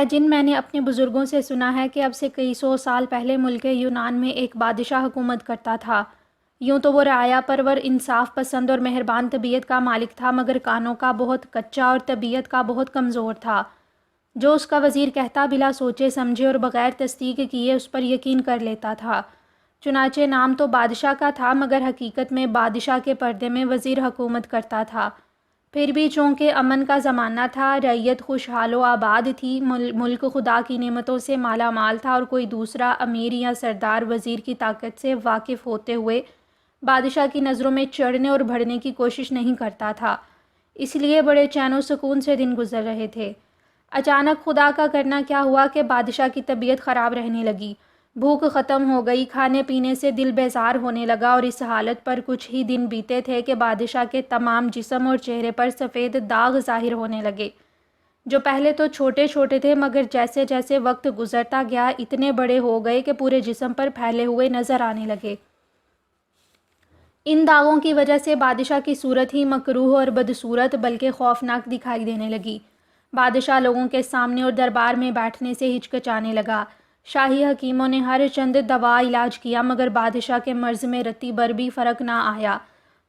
اے جن، میں نے اپنے بزرگوں سے سنا ہے کہ اب سے کئی سو سال پہلے ملک یونان میں ایک بادشاہ حکومت کرتا تھا۔ یوں تو وہ رعایا پرور، انصاف پسند اور مہربان طبیعت کا مالک تھا، مگر کانوں کا بہت کچا اور طبیعت کا بہت کمزور تھا۔ جو اس کا وزیر کہتا بلا سوچے سمجھے اور بغیر تصدیق کیے اس پر یقین کر لیتا تھا۔ چنانچہ نام تو بادشاہ کا تھا، مگر حقیقت میں بادشاہ کے پردے میں وزیر حکومت کرتا تھا۔ پھر بھی چونکہ امن کا زمانہ تھا، رعیت خوشحال و آباد تھی، ملک خدا کی نعمتوں سے مالا مال تھا، اور کوئی دوسرا امیر یا سردار وزیر کی طاقت سے واقف ہوتے ہوئے بادشاہ کی نظروں میں چڑھنے اور بڑھنے کی کوشش نہیں کرتا تھا، اس لیے بڑے چین و سکون سے دن گزر رہے تھے۔ اچانک خدا کا کرنا کیا ہوا کہ بادشاہ کی طبیعت خراب رہنے لگی، بھوک ختم ہو گئی، کھانے پینے سے دل بیزار ہونے لگا، اور اس حالت پر کچھ ہی دن بیتے تھے کہ بادشاہ کے تمام جسم اور چہرے پر سفید داغ ظاہر ہونے لگے، جو پہلے تو چھوٹے چھوٹے تھے مگر جیسے جیسے وقت گزرتا گیا اتنے بڑے ہو گئے کہ پورے جسم پر پھیلے ہوئے نظر آنے لگے۔ ان داغوں کی وجہ سے بادشاہ کی صورت ہی مکروہ اور بدصورت بلکہ خوفناک دکھائی دینے لگی۔ بادشاہ لوگوں کے سامنے اور دربار میں بیٹھنے سے ہچکچانے لگا۔ شاہی حکیموں نے ہر چند دوا علاج کیا، مگر بادشاہ کے مرض میں رتی بھر بھی فرق نہ آیا۔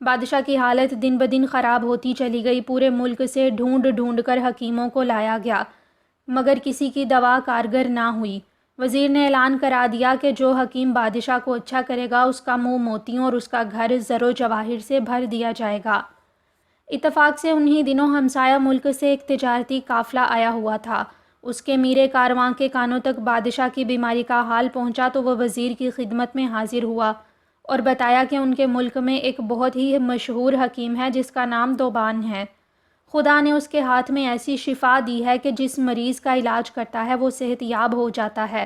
بادشاہ کی حالت دن بدن خراب ہوتی چلی گئی، پورے ملک سے ڈھونڈ ڈھونڈ کر حکیموں کو لایا گیا، مگر کسی کی دوا کارگر نہ ہوئی۔ وزیر نے اعلان کرا دیا کہ جو حکیم بادشاہ کو اچھا کرے گا اس کا منہ موتیوں اور اس کا گھر زر و جواہر سے بھر دیا جائے گا۔ اتفاق سے انہی دنوں ہمسایہ ملک سے ایک تجارتی قافلہ آیا ہوا تھا۔ اس کے میرے کارواں کے کانوں تک بادشاہ کی بیماری کا حال پہنچا تو وہ وزیر کی خدمت میں حاضر ہوا اور بتایا کہ ان کے ملک میں ایک بہت ہی مشہور حکیم ہے جس کا نام دوبان ہے۔ خدا نے اس کے ہاتھ میں ایسی شفا دی ہے کہ جس مریض کا علاج کرتا ہے وہ صحت یاب ہو جاتا ہے۔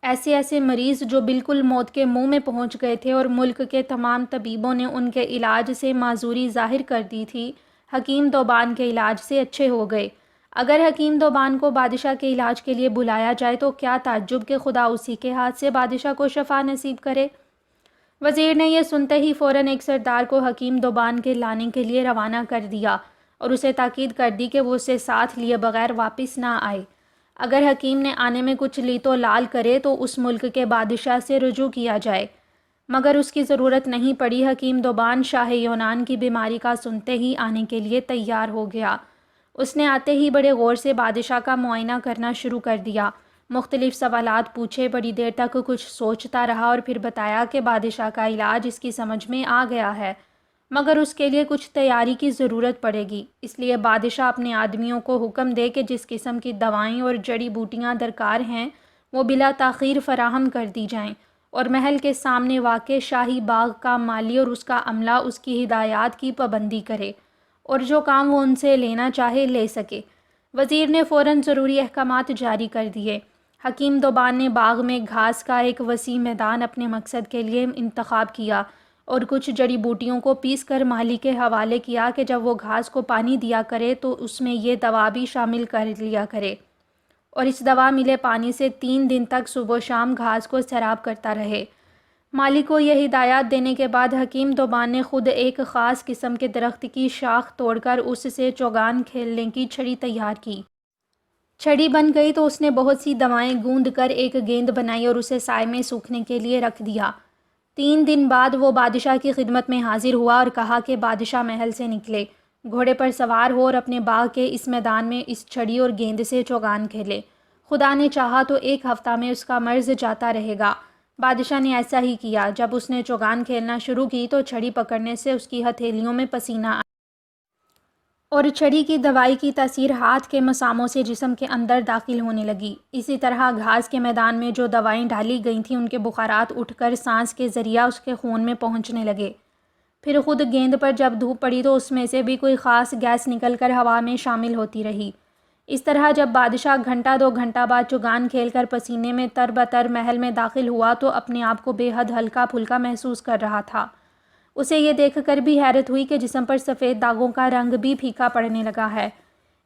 ایسے ایسے مریض جو بالکل موت کے منہ میں پہنچ گئے تھے اور ملک کے تمام طبیبوں نے ان کے علاج سے معذوری ظاہر کر دی تھی، حکیم دوبان کے علاج سے اچھے ہو گئے۔ اگر حکیم دوبان کو بادشاہ کے علاج کے لیے بلایا جائے تو کیا تعجب کہ خدا اسی کے ہاتھ سے بادشاہ کو شفا نصیب کرے۔ وزیر نے یہ سنتے ہی فوراً ایک سردار کو حکیم دوبان کے لانے کے لیے روانہ کر دیا اور اسے تاکید کر دی کہ وہ اسے ساتھ لیے بغیر واپس نہ آئے۔ اگر حکیم نے آنے میں کچھ لی تو لال کرے تو اس ملک کے بادشاہ سے رجوع کیا جائے، مگر اس کی ضرورت نہیں پڑی۔ حکیم دوبان شاہ یونان کی بیماری کا سنتے ہی آنے کے لیے تیار ہو گیا۔ اس نے آتے ہی بڑے غور سے بادشاہ کا معائنہ کرنا شروع کر دیا، مختلف سوالات پوچھے، بڑی دیر تک کچھ سوچتا رہا اور پھر بتایا کہ بادشاہ کا علاج اس کی سمجھ میں آ گیا ہے، مگر اس کے لیے کچھ تیاری کی ضرورت پڑے گی، اس لیے بادشاہ اپنے آدمیوں کو حکم دے کہ جس قسم کی دوائیں اور جڑی بوٹیاں درکار ہیں وہ بلا تاخیر فراہم کر دی جائیں، اور محل کے سامنے واقع شاہی باغ کا مالی اور اس کا عملہ اس کی ہدایات کی پابندی کرے اور جو کام وہ ان سے لینا چاہے لے سکے۔ وزیر نے فوراً ضروری احکامات جاری کر دیے۔ حکیم دوبان نے باغ میں گھاس کا ایک وسیع میدان اپنے مقصد کے لیے انتخاب کیا اور کچھ جڑی بوٹیوں کو پیس کر مالی کے حوالے کیا کہ جب وہ گھاس کو پانی دیا کرے تو اس میں یہ دوا بھی شامل کر لیا کرے، اور اس دوا ملے پانی سے 3 دن تک صبح و شام گھاس کو سیراب کرتا رہے۔ مالی کو یہ ہدایات دینے کے بعد حکیم دوبان نے خود ایک خاص قسم کے درخت کی شاخ توڑ کر اس سے چوگان کھیلنے کی چھڑی تیار کی۔ چھڑی بن گئی تو اس نے بہت سی دوائیں گوندھ کر ایک گیند بنائی اور اسے سائے میں سوکھنے کے لیے رکھ دیا۔ 3 دن بعد وہ بادشاہ کی خدمت میں حاضر ہوا اور کہا کہ بادشاہ محل سے نکلے، گھوڑے پر سوار ہو اور اپنے باغ کے اس میدان میں اس چھڑی اور گیند سے چوگان کھیلے۔ خدا نے چاہا تو 1 ہفتہ میں اس کا مرض جاتا رہے گا۔ بادشاہ نے ایسا ہی کیا۔ جب اس نے چوگان کھیلنا شروع کی تو چھڑی پکڑنے سے اس کی ہتھیلیوں میں پسینہ آیا اور چھڑی کی دوائی کی تاثیر ہاتھ کے مساموں سے جسم کے اندر داخل ہونے لگی۔ اسی طرح گھاس کے میدان میں جو دوائیں ڈالی گئی تھیں ان کے بخارات اٹھ کر سانس کے ذریعہ اس کے خون میں پہنچنے لگے۔ پھر خود گیند پر جب دھوپ پڑی تو اس میں سے بھی کوئی خاص گیس نکل کر ہوا میں شامل ہوتی رہی۔ اس طرح جب بادشاہ گھنٹہ 2 گھنٹہ بعد چوگان کھیل کر پسینے میں تر بتر محل میں داخل ہوا تو اپنے آپ کو بے حد ہلکا پھلکا محسوس کر رہا تھا۔ اسے یہ دیکھ کر بھی حیرت ہوئی کہ جسم پر سفید داغوں کا رنگ بھی پھیکا پڑنے لگا ہے۔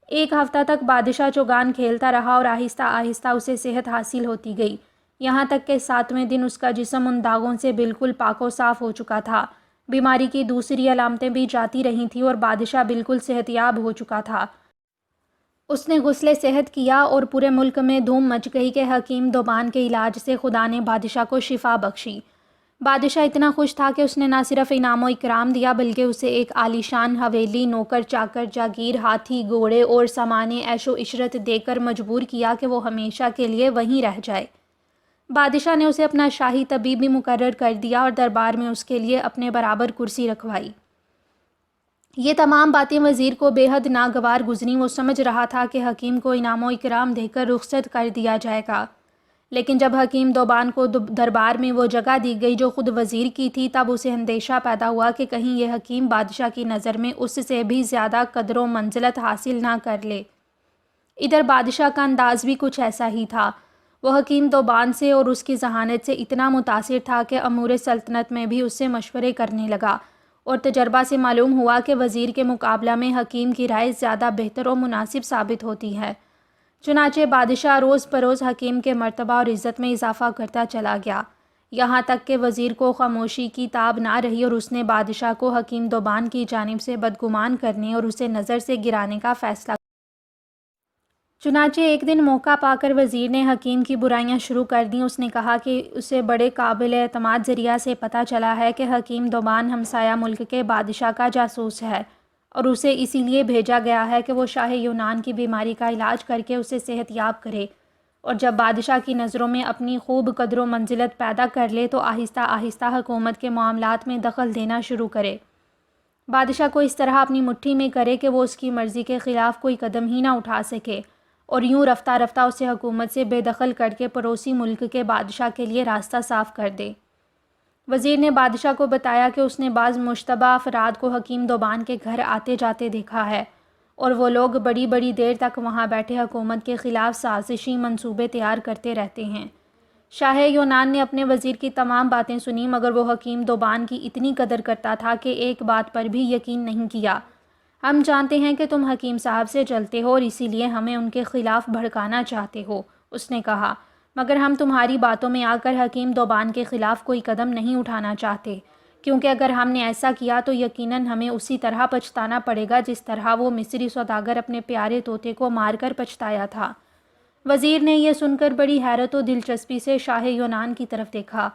1 ہفتہ تک بادشاہ چوگان کھیلتا رہا اور آہستہ آہستہ اسے صحت حاصل ہوتی گئی، یہاں تک کہ 7ویں دن اس کا جسم ان داغوں سے بالکل پاک و صاف ہو چکا تھا۔ بیماری کی دوسری علامتیں بھی جاتی رہی تھیں اور بادشاہ بالکل صحت یاب ہو چکا تھا۔ اس نے غسل صحت کیا اور پورے ملک میں دھوم مچ گئی کہ حکیم دوبان کے علاج سے خدا نے بادشاہ کو شفا بخشی۔ بادشاہ اتنا خوش تھا کہ اس نے نہ صرف انعام و اکرام دیا بلکہ اسے ایک عالیشان حویلی، نوکر چاکر، جاگیر، ہاتھی، گھوڑے اور سامان عیش و عشرت دے کر مجبور کیا کہ وہ ہمیشہ کے لیے وہیں رہ جائے۔ بادشاہ نے اسے اپنا شاہی طبیب بھی مقرر کر دیا اور دربار میں اس کے لیے اپنے برابر کرسی رکھوائی۔ یہ تمام باتیں وزیر کو بے حد ناگوار گزریں۔ وہ سمجھ رہا تھا کہ حکیم کو انعام و اکرام دے کر رخصت کر دیا جائے گا، لیکن جب حکیم دوبان کو دربار میں وہ جگہ دی گئی جو خود وزیر کی تھی، تب اسے اندیشہ پیدا ہوا کہ کہیں یہ حکیم بادشاہ کی نظر میں اس سے بھی زیادہ قدر و منزلت حاصل نہ کر لے۔ ادھر بادشاہ کا انداز بھی کچھ ایسا ہی تھا۔ وہ حکیم دوبان سے اور اس کی ذہانت سے اتنا متاثر تھا کہ امور سلطنت میں بھی اس سے مشورے کرنے لگا، اور تجربہ سے معلوم ہوا کہ وزیر کے مقابلہ میں حکیم کی رائے زیادہ بہتر و مناسب ثابت ہوتی ہے۔ چنانچہ بادشاہ روز بروز حکیم کے مرتبہ اور عزت میں اضافہ کرتا چلا گیا، یہاں تک کہ وزیر کو خاموشی کی تاب نہ رہی اور اس نے بادشاہ کو حکیم دوبان کی جانب سے بدگمان کرنے اور اسے نظر سے گرانے کا فیصلہ کیا۔ چنانچہ ایک دن موقع پا کر وزیر نے حکیم کی برائیاں شروع کر دیں۔ اس نے کہا کہ اسے بڑے قابل اعتماد ذریعہ سے پتہ چلا ہے کہ حکیم دوبان ہمسایہ ملک کے بادشاہ کا جاسوس ہے، اور اسے اسی لیے بھیجا گیا ہے کہ وہ شاہ یونان کی بیماری کا علاج کر کے اسے صحت یاب کرے، اور جب بادشاہ کی نظروں میں اپنی خوب قدر و منزلت پیدا کر لے تو آہستہ آہستہ حکومت کے معاملات میں دخل دینا شروع کرے، بادشاہ کو اس طرح اپنی مٹھی میں کرے کہ وہ اس کی مرضی کے خلاف کوئی قدم ہی نہ اٹھا سکے، اور یوں رفتہ رفتہ اسے حکومت سے بے دخل کر کے پڑوسی ملک کے بادشاہ کے لیے راستہ صاف کر دے۔ وزیر نے بادشاہ کو بتایا کہ اس نے بعض مشتبہ افراد کو حکیم دوبان کے گھر آتے جاتے دیکھا ہے، اور وہ لوگ بڑی بڑی دیر تک وہاں بیٹھے حکومت کے خلاف سازشی منصوبے تیار کرتے رہتے ہیں۔ شاہ یونان نے اپنے وزیر کی تمام باتیں سنیں، مگر وہ حکیم دوبان کی اتنی قدر کرتا تھا کہ ایک بات پر بھی یقین نہیں کیا۔ ہم جانتے ہیں کہ تم حکیم صاحب سے جلتے ہو اور اسی لیے ہمیں ان کے خلاف بھڑکانا چاہتے ہو، اس نے کہا، مگر ہم تمہاری باتوں میں آ کر حکیم دوبان کے خلاف کوئی قدم نہیں اٹھانا چاہتے، کیونکہ اگر ہم نے ایسا کیا تو یقیناً ہمیں اسی طرح پچھتانا پڑے گا جس طرح وہ مصری سوداگر اپنے پیارے طوطے کو مار کر پچھتایا تھا۔ وزیر نے یہ سن کر بڑی حیرت و دلچسپی سے شاہ یونان کی طرف دیکھا۔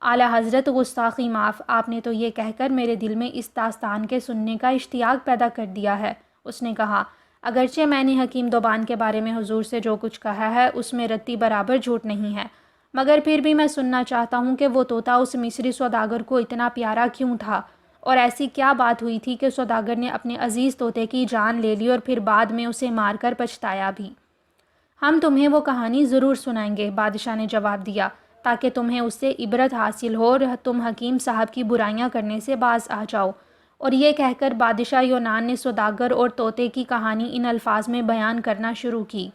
اعلیٰ حضرت گستاخی معاف، آپ نے تو یہ کہہ کر میرے دل میں اس داستان کے سننے کا اشتیاق پیدا کر دیا ہے، اس نے کہا، اگرچہ میں نے حکیم دوبان کے بارے میں حضور سے جو کچھ کہا ہے اس میں رتی برابر جھوٹ نہیں ہے، مگر پھر بھی میں سننا چاہتا ہوں کہ وہ طوطا اس مصری سوداگر کو اتنا پیارا کیوں تھا، اور ایسی کیا بات ہوئی تھی کہ سوداگر نے اپنے عزیز طوطے کی جان لے لی اور پھر بعد میں اسے مار کر پچھتایا بھی۔ ہم تمہیں وہ کہانی ضرور سنائیں گے، بادشاہ نے جواب دیا، تاکہ تمہیں اس سے عبرت حاصل ہو اور تم حکیم صاحب کی برائیاں کرنے سے باز آ جاؤ۔ اور یہ کہہ کر بادشاہ یونان نے سوداگر اور طوطے کی کہانی ان الفاظ میں بیان کرنا شروع کی۔